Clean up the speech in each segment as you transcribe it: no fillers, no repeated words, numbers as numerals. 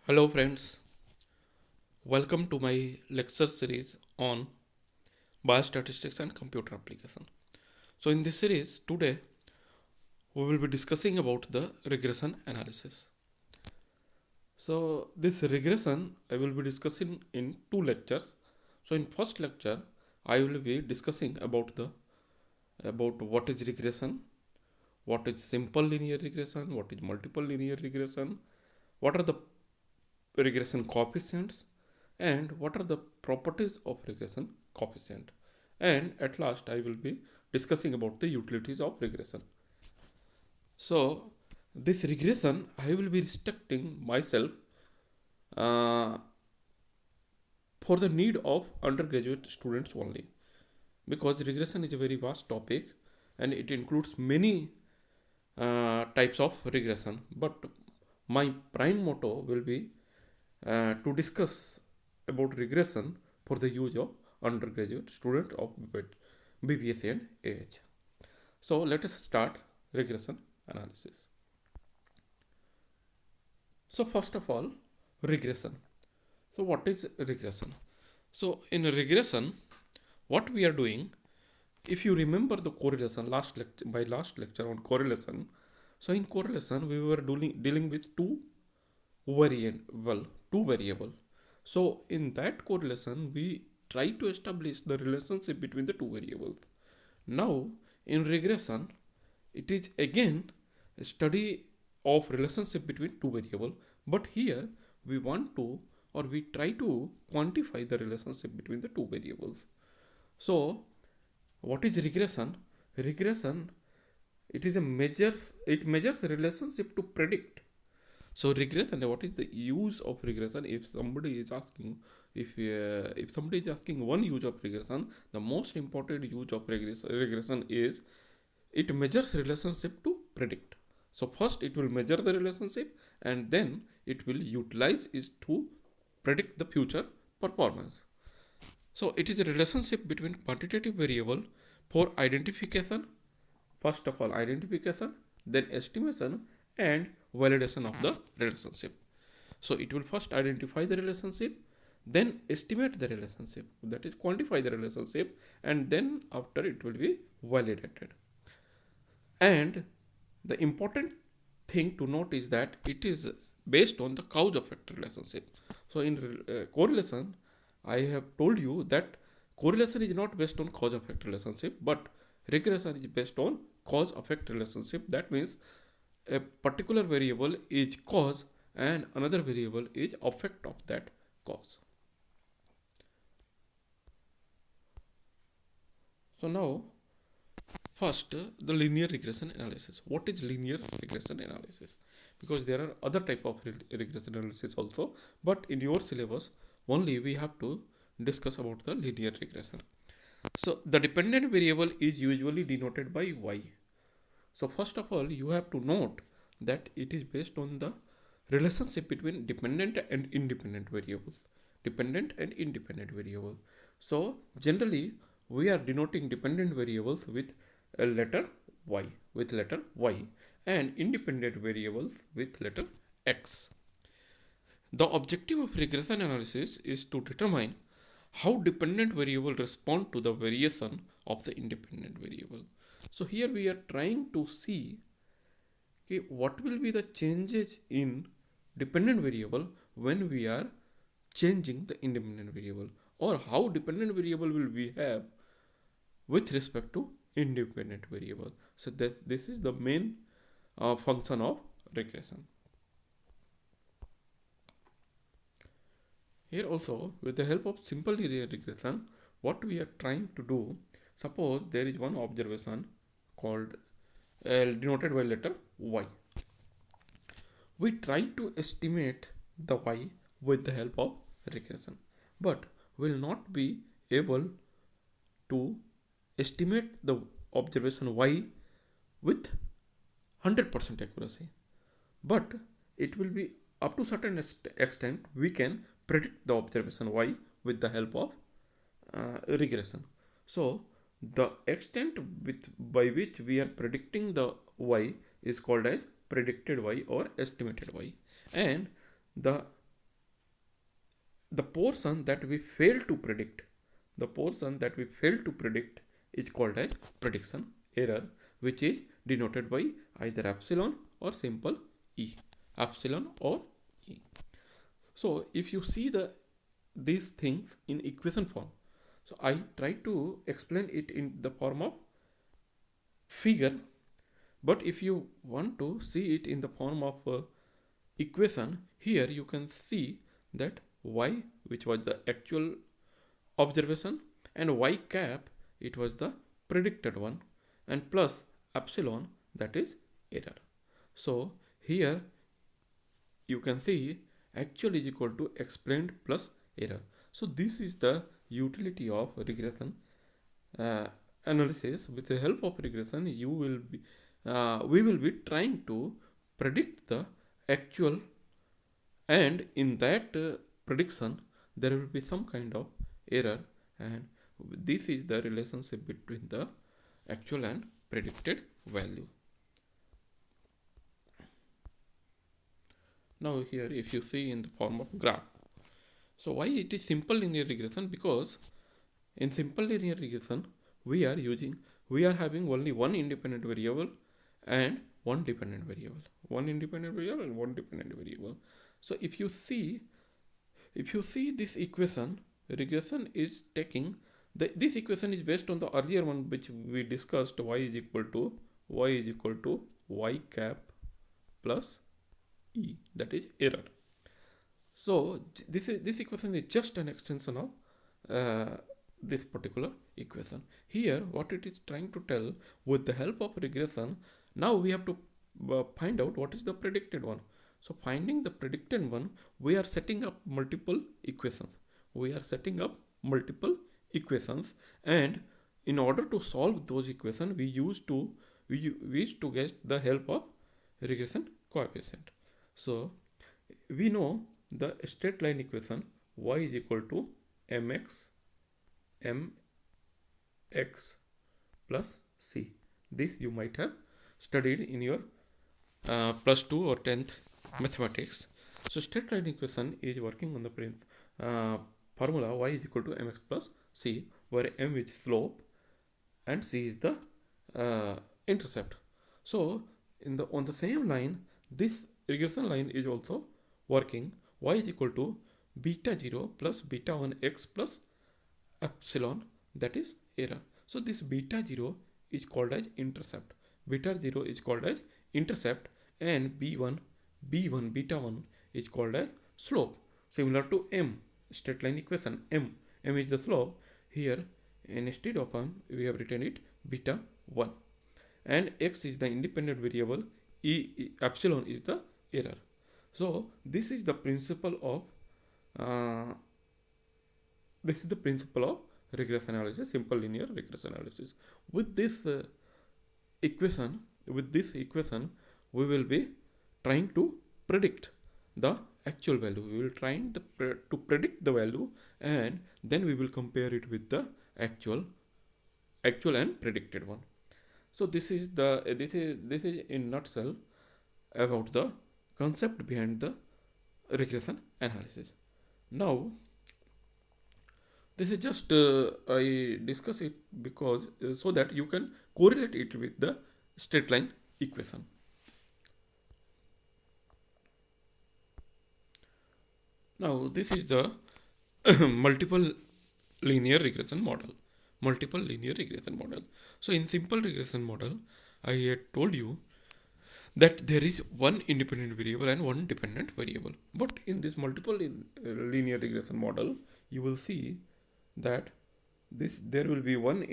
Hello friends, welcome to my lecture series on biostatistics and computer application. So in this series today we will be discussing about the regression analysis. So this regression I will be discussing in two lectures. So in first lecture I will be discussing about what is regression, what is simple linear regression, what is multiple linear regression, what are the regression coefficients, and what are the properties of regression coefficient, and at last I will be discussing about the utilities of regression. So this regression I will be restricting myself uh, for the need of undergraduate students only, because regression is a very vast topic and it includes many types of regression, but my prime motto will be to discuss about regression for the use of undergraduate student of BPSC and AH. So let us start regression analysis. So first of all, regression. So what is regression? So in regression, what we are doing, if you remember the correlation last lecture on correlation, so in correlation we were dealing with two variable. So in that correlation we try to establish the relationship between the two variables. Now in regression it is again a study of relationship between two variables, but here we want to, or we try to quantify the relationship between the two variables. So what is regression? Regression, it measures relationship to predict. So regression, what is the use of regression? If somebody is asking, if somebody is asking one use of regression, the most important use of regression is it measures relationship to predict. So first it will measure the relationship and then it will utilize it to predict the future performance. So it is a relationship between quantitative variable for identification, first of all identification, then estimation and validation of the relationship. So it will first identify the relationship, then estimate the relationship, that is quantify the relationship, and then after it will be validated. And the important thing to note is that it is based on the cause effect relationship. So in correlation, I have told you that correlation is not based on cause effect relationship, but regression is based on cause effect relationship. That means a particular variable is cause and another variable is effect of that cause. So now first the linear regression analysis. What is linear regression analysis? Because there are other type of regression analysis also, but in your syllabus only we have to discuss about the linear regression. So the dependent variable is usually denoted by y. So first of all you have to note that it is based on the relationship between dependent and independent variables. Dependent and independent variable. So generally we are denoting dependent variables with a letter y, and independent variables with letter x. The objective of regression analysis is to determine how dependent variable respond to the variation of the independent variable. So here we are trying to see what will be the changes in dependent variable when we are changing the independent variable, or how dependent variable will behave with respect to independent variable. So that this is the main function of regression. Here also, with the help of simple linear regression, what we are trying to do, suppose there is one observation called denoted by letter y. We try to estimate the y with the help of regression, but will not be able to estimate the observation y with 100% accuracy, but it will be up to certain extent we can predict the observation y with the help of regression. So the extent by which we are predicting the y is called as predicted y or estimated y, and the the portion that we fail to predict, the portion that we fail to predict is called as prediction error, which is denoted by either epsilon or simple e, epsilon or e. So if you see these things in equation form, so I try to explain it in the form of figure, but if you want to see it in the form of equation, here you can see that y, which was the actual observation, and y cap, it was the predicted one, and plus epsilon, that is error. So here you can see actual is equal to explained plus error. So this is the utility of regression analysis. With the help of regression, we will be trying to predict the actual, and in that prediction there will be some kind of error, and this is the relationship between the actual and predicted value. Now here if you see in the form of graph, so why it is simple linear regression? Because in simple linear regression we are having only one independent variable and one dependent variable, So if you see this equation, regression is taking this equation is based on the earlier one which we discussed, y is equal to y cap plus e, that is error. So this equation is just an extension of this particular equation. Here what it is trying to tell, with the help of regression, now we have to find out what is the predicted one. So finding the predicted one, we are setting up multiple equations. And in order to solve those equations, we used to get the help of regression coefficient. So we know the straight line equation, y is equal to mx plus c. This you might have studied in your plus 2 or 10th mathematics. So straight line equation is working on the formula y is equal to mx plus c, where m is slope and c is the intercept. So on the same line, this regression line is also working. Y is equal to beta 0 plus beta 1 x plus epsilon, that is error. So this beta 0 is called as intercept. Beta 0 is called as intercept, and beta 1 is called as slope. Similar to m, straight line equation, m is the slope. Here instead of m we have written it beta 1, and x is the independent variable, epsilon is the error. So this is the principle of regression analysis, simple linear regression analysis. With this equation, we will be trying to predict the actual value. We will trying to predict the value, and then we will compare it with the actual and predicted one. So this is in nutshell about the concept behind the regression analysis. Now this is just I discuss it because so that you can correlate it with the straight line equation. Now this is the multiple linear regression model. So in simple regression model, I had told you that there is one independent variable and one dependent variable. But in this multiple linear regression model, you will see that there will be one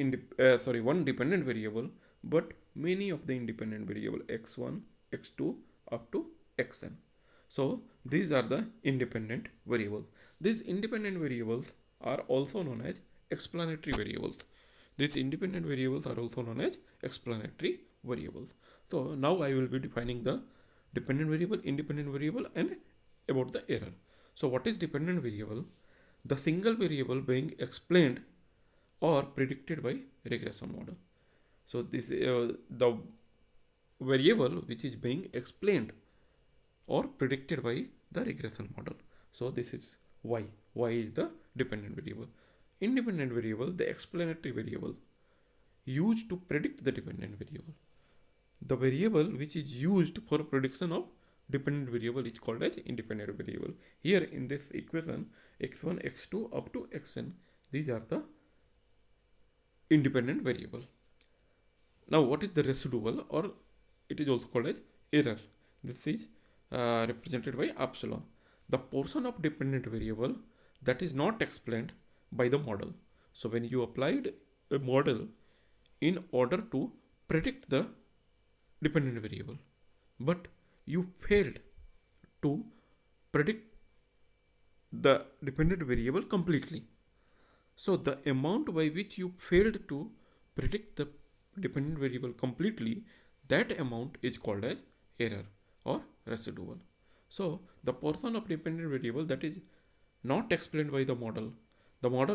dependent variable, but many of the independent variable x1, x2 up to xn. So these are the independent variables. These independent variables are also known as explanatory variables. So now I will be defining the dependent variable, independent variable, and about the error. So what is dependent variable? The single variable being explained or predicted by regression model. So this the variable which is being explained or predicted by the regression model. So this is y. Y is the dependent variable. Independent variable, the explanatory variable used to predict the dependent variable. The variable which is used for prediction of dependent variable is called as independent variable. Here in this equation, x1, x2 up to xn, these are the independent variable. Now what is the residual, or it is also called as error? This is represented by epsilon. The portion of dependent variable that is not explained by the model. So when you applied a model in order to predict the dependent variable, but you failed to predict the dependent variable completely. So the amount by which you failed to predict the dependent variable completely, that amount is called as error or residual. So the portion of dependent variable that is not explained by the model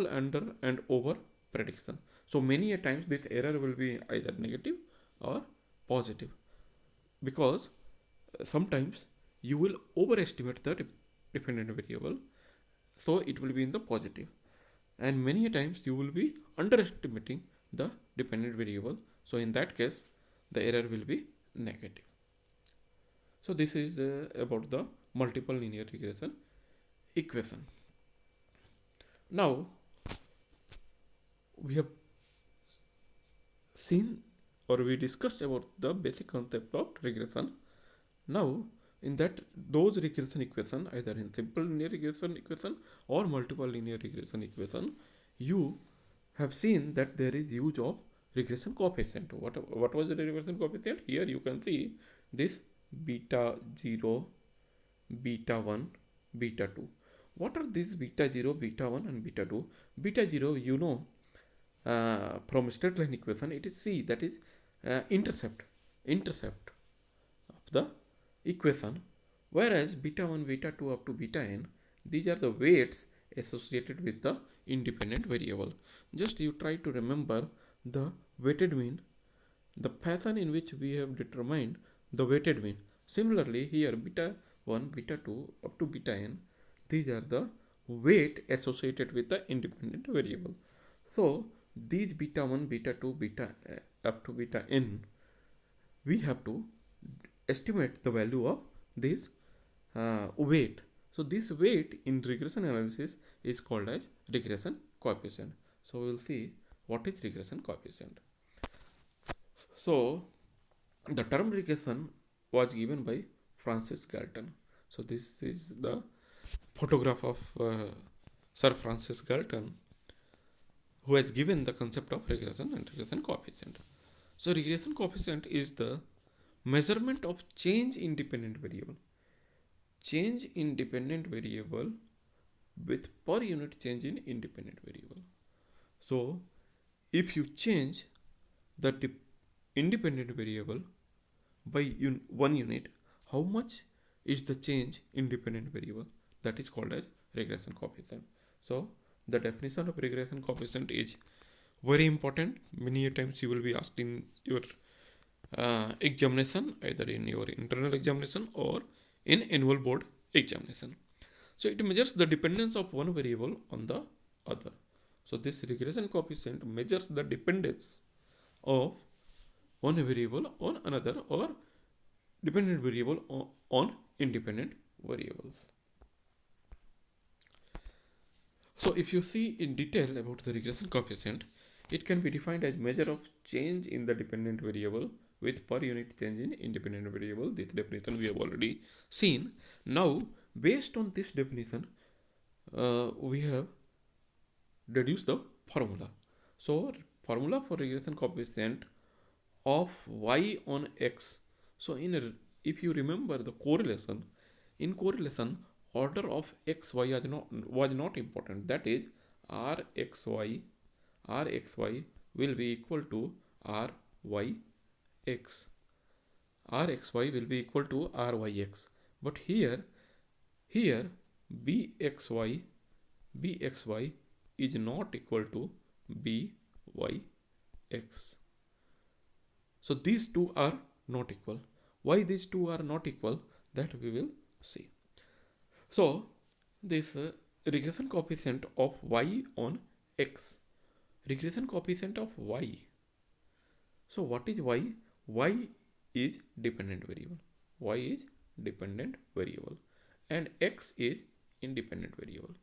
under and over prediction. So many a times this error will be either negative or positive, because sometimes you will overestimate the dependent variable, so it will be in the positive, and many a times you will be underestimating the dependent variable, so in that case the error will be negative. So this is about the multiple linear regression equation. Now we have seen, or we discussed about the basic concept of regression. Now in that, those regression equation, either in simple linear regression equation or multiple linear regression equation, you have seen that there is use of regression coefficient. What was the regression coefficient? Here you can see this beta 0, beta 1, beta 2. What are these beta 0, beta 1 and beta 2? Beta 0, you know, from straight line equation, it is C, that is intercept of the equation, whereas beta 1, beta 2 up to beta n, these are the weights associated with the independent variable. Just you try to remember the weighted mean, the fashion in which we have determined the weighted mean. Similarly here, beta 1, beta 2 up to beta n, these are the weight associated with the independent variable. So these beta 1, beta 2, beta up to beta n, we have to estimate the value of this weight. So this weight in regression analysis is called as regression coefficient. So we will see what is regression coefficient. So the term regression was given by Francis Galton. So this is the photograph of Sir Francis Galton, who has given the concept of regression and regression coefficient. So regression coefficient is the measurement of change in dependent variable. Change in dependent variable with per unit change in independent variable. So if you change the independent variable by 1 unit, how much is the change in dependent variable? That is called as regression coefficient. So the definition of regression coefficient is very important. Many times you will be asked in your examination, either in your internal examination or in annual board examination. So it measures the dependence of one variable on the other. So this regression coefficient measures the dependence of one variable on another, or dependent variable on independent variables. So if you see in detail about the regression coefficient, it can be defined as measure of change in the dependent variable with per unit change in independent variable. This definition we have already seen. Now based on this definition, we have deduced the formula. So formula for regression coefficient of y on x. So if you remember the correlation, in correlation order of x, y was not important. That is rxy will be equal to ryx. Rxy will be equal to ryx. But here bxy is not equal to byx. So these two are not equal. Why these two are not equal, that we will see. So this regression coefficient of y on x. Regression coefficient of y. So what is y? Y is dependent variable. Y is dependent variable and x is independent variable.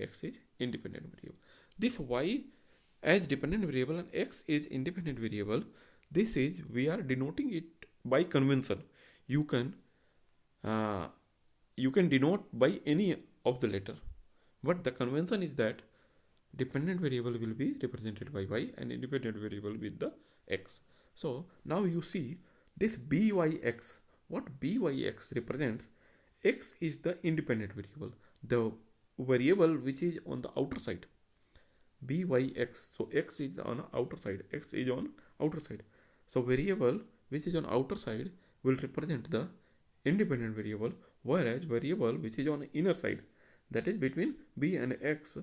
X is independent variable. This y as dependent variable and x is independent variable. This is, we are denoting it by convention. You can denote by any of the letter, but the convention is that dependent variable will be represented by y and independent variable with the x. So now you see this byx. What byx represents? X is the independent variable, the variable which is on the outer side. Byx. So x is on outer side. X is on outer side. So variable which is on outer side will represent the independent variable, whereas variable which is on inner side, that is between b and x,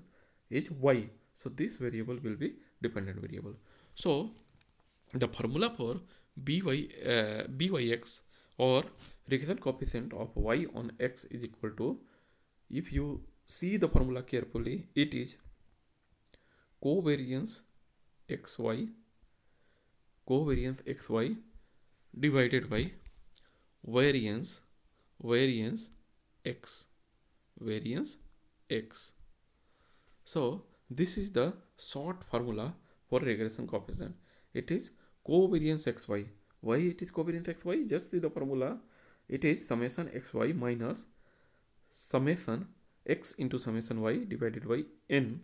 is y. So this variable will be dependent variable. So the formula for byx or regression coefficient of y on x is equal to, if you see the formula carefully, it is covariance xy divided by variance x. So this is the short formula for regression coefficient. It is covariance xy. Why it is covariance xy? Just see the formula. It is summation xy minus summation x into summation y divided by n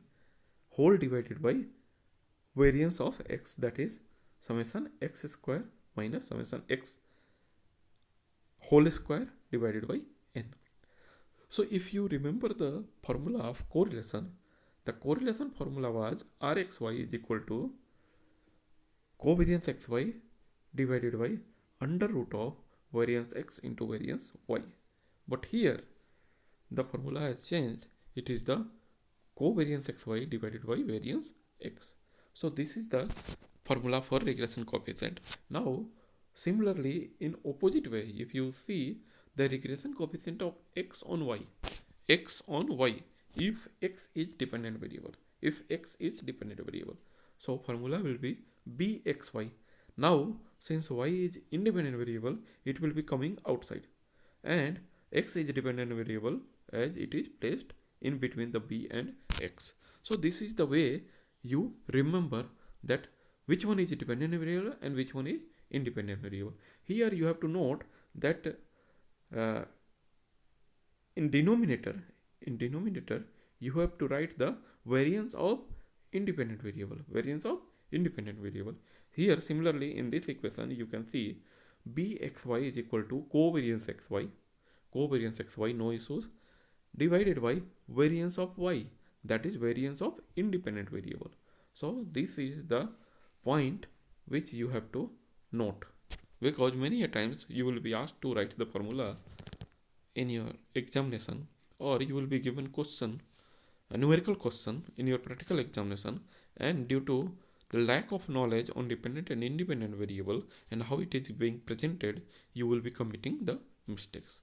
whole divided by variance of x, that is summation x square minus summation x whole square divided by n. So if you remember the formula of correlation, the correlation formula was Rxy is equal to covariance xy divided by under root of variance x into variance y. But here the formula has changed. It is the covariance xy divided by variance x. So this is the formula for regression coefficient. Now similarly, in opposite way, if you see the regression coefficient of x on y, if x is dependent variable, so formula will be bxy. Now since y is independent variable, it will be coming outside, and x is dependent variable as it is placed in between the b and x. So this is the way you remember that which one is dependent variable and which one is independent variable. Here you have to note that in denominator you have to write the variance of independent variable. Here similarly in this equation you can see bxy is equal to covariance xy, no issues, divided by variance of y, that is variance of independent variable. So this is the point which you have to note, because many a times you will be asked to write the formula in your examination, or you will be given a numerical question in your practical examination, and due to the lack of knowledge on dependent and independent variable and how it is being presented, you will be committing the mistakes.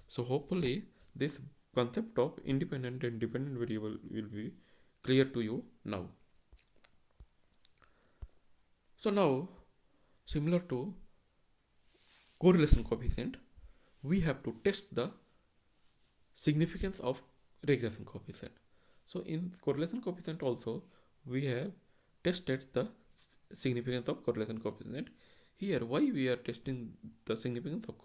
So hopefully this concept of independent and dependent variable will be clear to you now. So now, similar to correlation coefficient, we have to test the significance of regression coefficient. So in correlation coefficient also, we have tested the significance of correlation coefficient. Here, why we are testing the significance of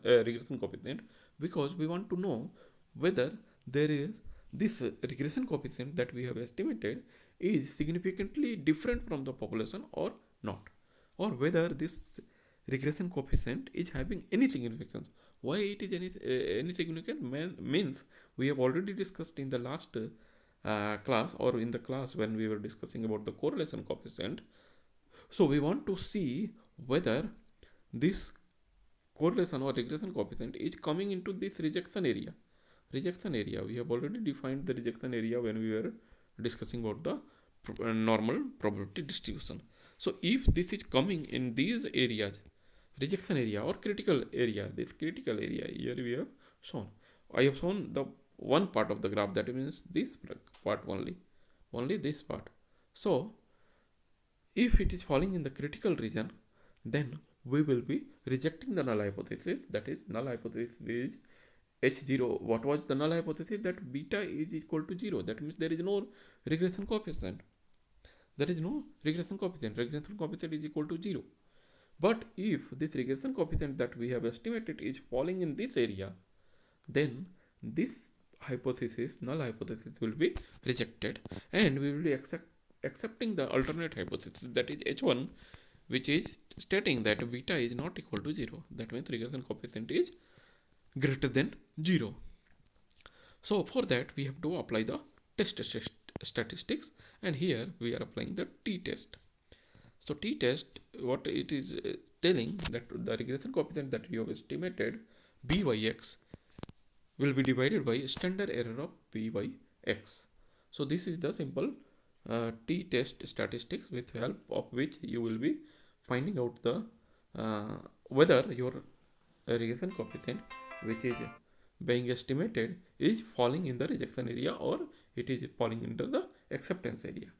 regression coefficient? Because we want to know whether there is this regression coefficient that we have estimated is significantly different from the population or not, or whether this regression coefficient is having any significance. Why it is any significant means we have already discussed in the last class, or in the class when we were discussing about the correlation coefficient. So we want to see whether this correlation or regression coefficient is coming into this rejection area. We have already defined the rejection area when we were discussing about the normal probability distribution. So if this is coming in these areas, rejection area or critical area, this critical area here we have shown. I have shown the one part of the graph, that means this part only this part. So if it is falling in the critical region, then we will be rejecting the null hypothesis. That is, null hypothesis is H0. What was the null hypothesis? That beta is equal to 0. That means there is no regression coefficient. Regression coefficient is equal to 0. But if this regression coefficient that we have estimated is falling in this area, then this null hypothesis will be rejected, and we will be accepting the alternate hypothesis, that is H1, which is stating that beta is not equal to 0. That means regression coefficient is greater than 0. So for that we have to apply the test statistics, and here we are applying the t-test. So t-test, what it is telling, that the regression coefficient that we have estimated, byx, will be divided by standard error of byx. So this is the simple t-test statistics, with help of which you will be finding out the whether your regression coefficient which is being estimated is falling in the rejection area or it is falling into the acceptance area.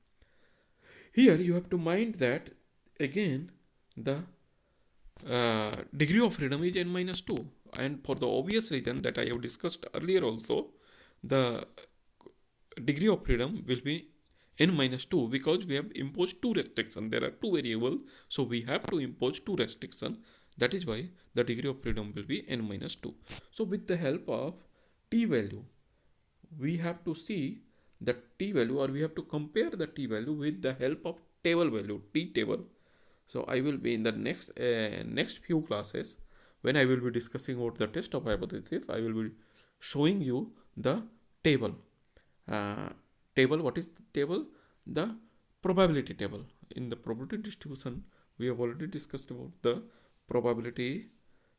Here you have to mind that again the degree of freedom is n-2, and for the obvious reason that I have discussed earlier also, the degree of freedom will be n-2 because we have imposed two restrictions. There are two variables, so we have to impose two restrictions. That is why the degree of freedom will be n-2. So with the help of t value, we have to see the t value, or we have to compare the t value with the help of table value, t table. So I will be in the next few classes, when I will be discussing about the test of hypothesis, I will be showing you the table. What is the table? The probability table. In the probability distribution, we have already discussed about the probability,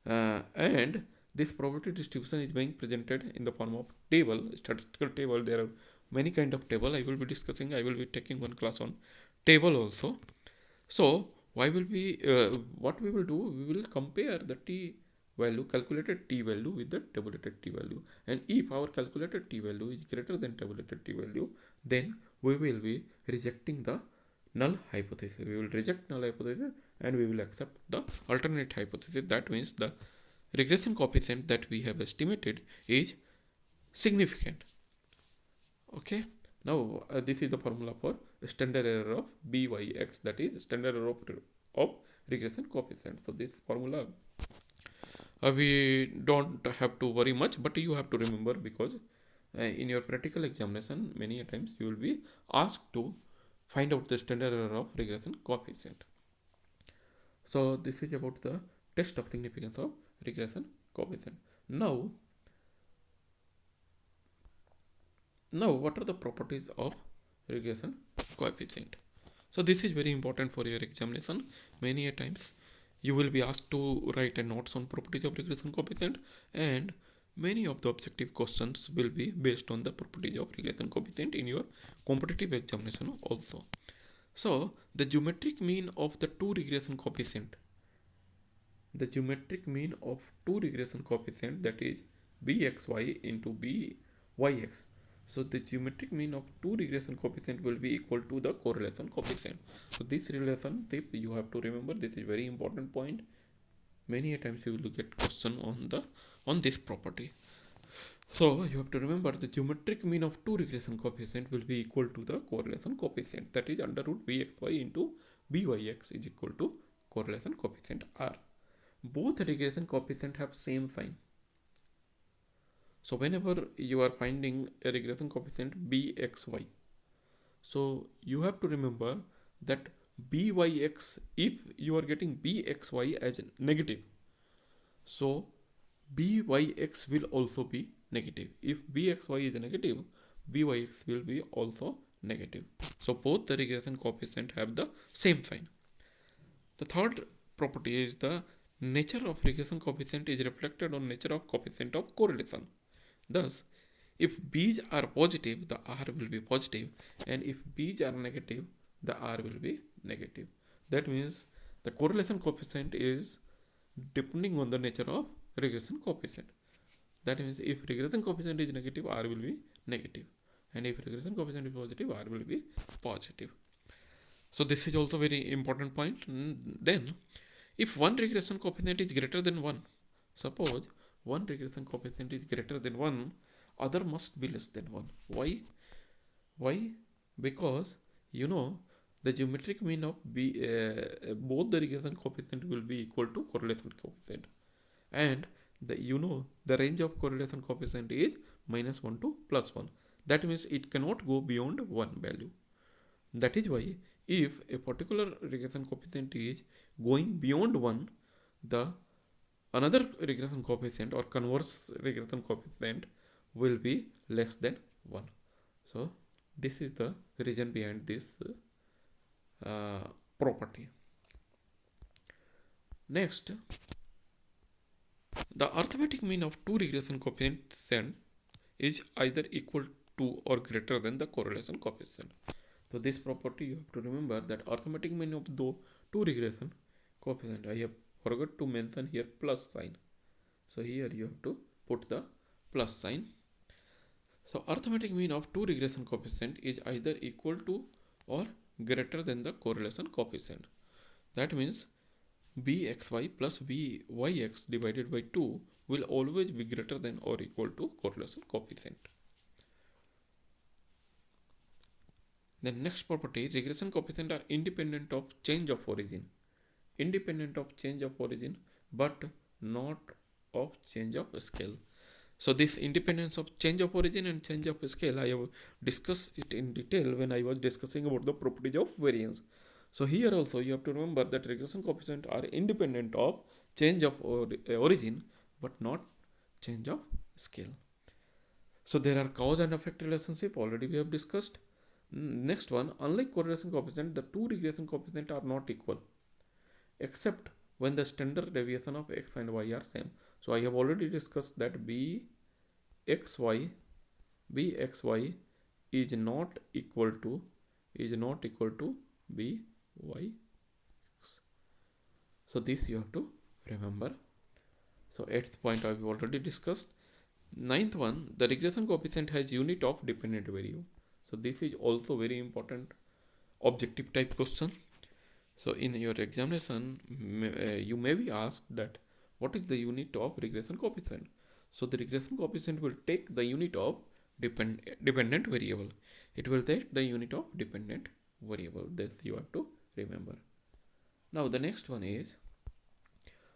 and this probability distribution is being presented in the form of table, statistical table. There are many kind of table I will be discussing. I will be taking one class on table also. So what we will do, we will compare the t value, calculated t value, with the tabulated t value, and if our calculated t value is greater than tabulated t value, then we will be rejecting the null hypothesis. We will reject null hypothesis and we will accept the alternate hypothesis. That means the regression coefficient that we have estimated is significant. Okay, now this is the formula for standard error of byx, that is standard error of regression coefficient. So this formula we don't have to worry much, but you have to remember, because in your practical examination many a times you will be asked to find out the standard error of regression coefficient. So this is about the test of significance of regression coefficient. Now what are the properties of regression coefficient? So this is very important for your examination. Many a times you will be asked to write a notes on properties of regression coefficient, and many of the objective questions will be based on the properties of regression coefficient in your competitive examination also. So the geometric mean of the two regression coefficient, that is bxy into byx. So the geometric mean of two regression coefficient will be equal to the correlation coefficient. So this relationship you have to remember. This is very important point. Many a times you will get question on this property. So you have to remember the geometric mean of two regression coefficient will be equal to the correlation coefficient, that is under root bxy into byx is equal to correlation coefficient r. Both regression coefficient have same sign. So whenever you are finding a regression coefficient bxy, so you have to remember that byx, if you are getting bxy as negative, so byx will also be negative. If bxy is negative, byx will be also negative. So both the regression coefficient have the same sign. The third property is the nature of regression coefficient is reflected on nature of coefficient of correlation. Thus, if b's are positive, the r will be positive, and if b's are negative, the r will be negative. That means the correlation coefficient is depending on the nature of regression coefficient. That means if regression coefficient is negative, R will be negative. And if regression coefficient is positive, R will be positive. So this is also very important point. Then, if one regression coefficient is greater than 1, suppose one regression coefficient is greater than 1, other must be less than 1. Why? Why? Because the geometric mean of both the regression coefficient will be equal to correlation coefficient, and the range of correlation coefficient is -1 to +1. That means it cannot go beyond one value. That is why if a particular regression coefficient is going beyond 1, the another regression coefficient or converse regression coefficient will be less than 1. So this is the reason behind this property. Next, the arithmetic mean of two regression coefficients is either equal to or greater than the correlation coefficient. So this property you have to remember, that arithmetic mean of the two regression coefficient. I have forgot to mention here plus sign. So here you have to put the plus sign. So arithmetic mean of two regression coefficient is either equal to or greater than the correlation coefficient. That means bxy plus byx divided by 2 will always be greater than or equal to correlation coefficient. The next property, regression coefficient are independent of change of origin. Independent of change of origin, but not of change of scale. So this independence of change of origin and change of scale, I have discussed it in detail when I was discussing about the properties of variance. So here also you have to remember that regression coefficients are independent of change of origin, but not change of scale. So there are cause and effect relationship, already we have discussed. Next one, unlike correlation coefficient, the two regression coefficients are not equal, except when the standard deviation of x and y are same. So I have already discussed that bxy is not equal to byx. So this you have to remember. So 8th point I have already discussed. 9th one, the regression coefficient has unit of dependent variable. So this is also very important objective type question. So in your examination, you may be asked that what is the unit of regression coefficient? So the regression coefficient will take the unit of dependent variable. It will take the unit of dependent variable. This you have to remember. Now the next one is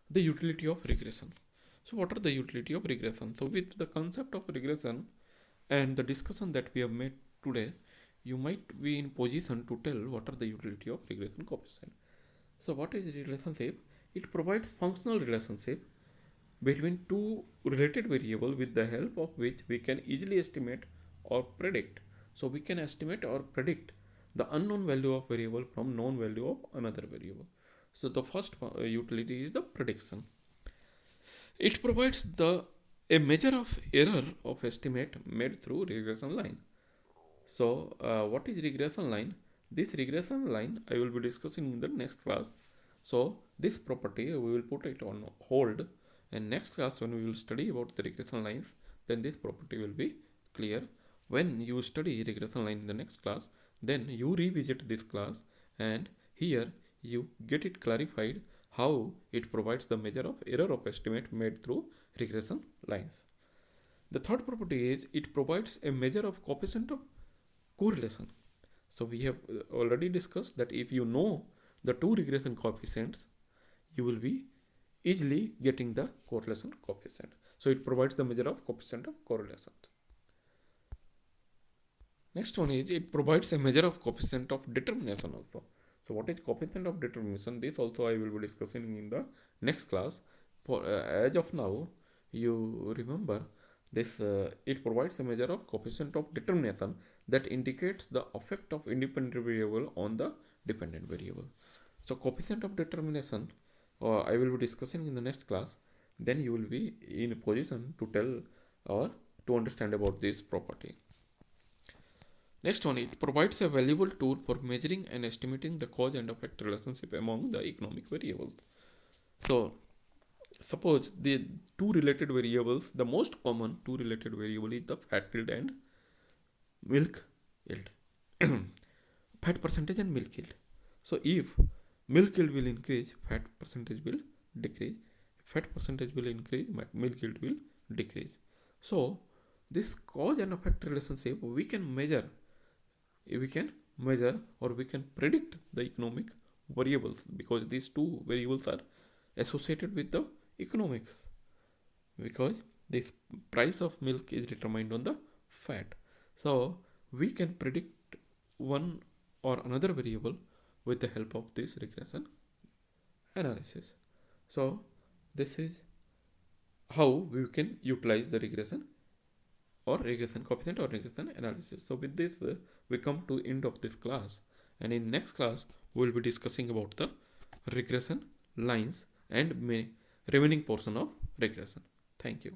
the utility of regression. So what are the utility of regression? So with the concept of regression and the discussion that we have made today, you might be in position to tell what are the utility of regression coefficient. So what is relationship? It provides functional relationship between two related variables with the help of which we can easily estimate or predict. So we can estimate or predict the unknown value of variable from known value of another variable. So the first utility is the prediction. It provides a measure of error of estimate made through regression line. So what is regression line? This regression line I will be discussing in the next class. So this property we will put it on hold, and next class when we will study about the regression lines, then this property will be clear. When you study regression line in the next class, then you revisit this class, and here you get it clarified how it provides the measure of error of estimate made through regression lines. The third property is it provides a measure of coefficient of correlation. So we have already discussed that if you know the two regression coefficients, you will be easily getting the correlation coefficient. So it provides the measure of coefficient of correlation. Next one is it provides a measure of coefficient of determination also. So what is coefficient of determination? This also I will be discussing in the next class. For as of now, you remember this. It provides a measure of coefficient of determination that indicates the effect of independent variable on the dependent variable. So coefficient of determination I will be discussing in the next class. Then you will be in a position to tell or to understand about this property. Next one, it provides a valuable tool for measuring and estimating the cause and effect relationship among the economic variables. So suppose the two related variables, the most common two related variable is the fat yield and milk yield. Fat percentage and milk yield. So if milk yield will increase, fat percentage will decrease. Fat percentage will increase, milk yield will decrease. So this cause and effect relationship we can measure. We can measure or we can predict the economic variables, because these two variables are associated with the economics, because the price of milk is determined on the fat. So we can predict one or another variable with the help of this regression analysis. So this is how we can utilize the regression or regression coefficient or regression analysis. So with this we come to end of this class, and in next class we will be discussing about the regression lines and remaining portion of regression. Thank you.